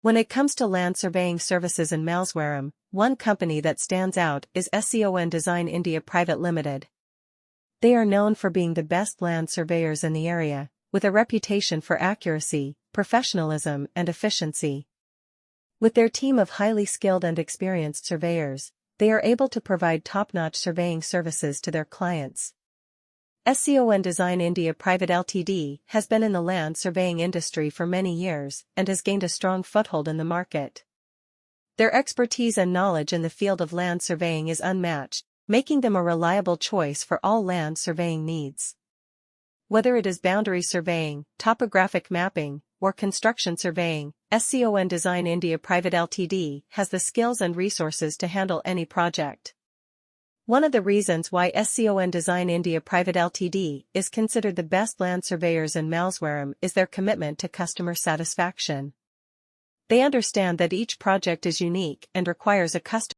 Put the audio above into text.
When it comes to land surveying services in Malleswaram, one company that stands out is Scon Design India Pvt Ltd. They are known for being the best land surveyors in the area, with a reputation for accuracy, professionalism and efficiency. With their team of highly skilled and experienced surveyors, they are able to provide top-notch surveying services to their clients. Scon Design India Pvt Ltd has been in the land surveying industry for many years and has gained a strong foothold in the market. Their expertise and knowledge in the field of land surveying is unmatched, making them a reliable choice for all land surveying needs. Whether it is boundary surveying, topographic mapping, or construction surveying, Scon Design India Pvt Ltd has the skills and resources to handle any project. One of the reasons why Scon Design India Pvt Ltd is considered the best land surveyors in Malleswaram is their commitment to customer satisfaction. They understand that each project is unique and requires a custom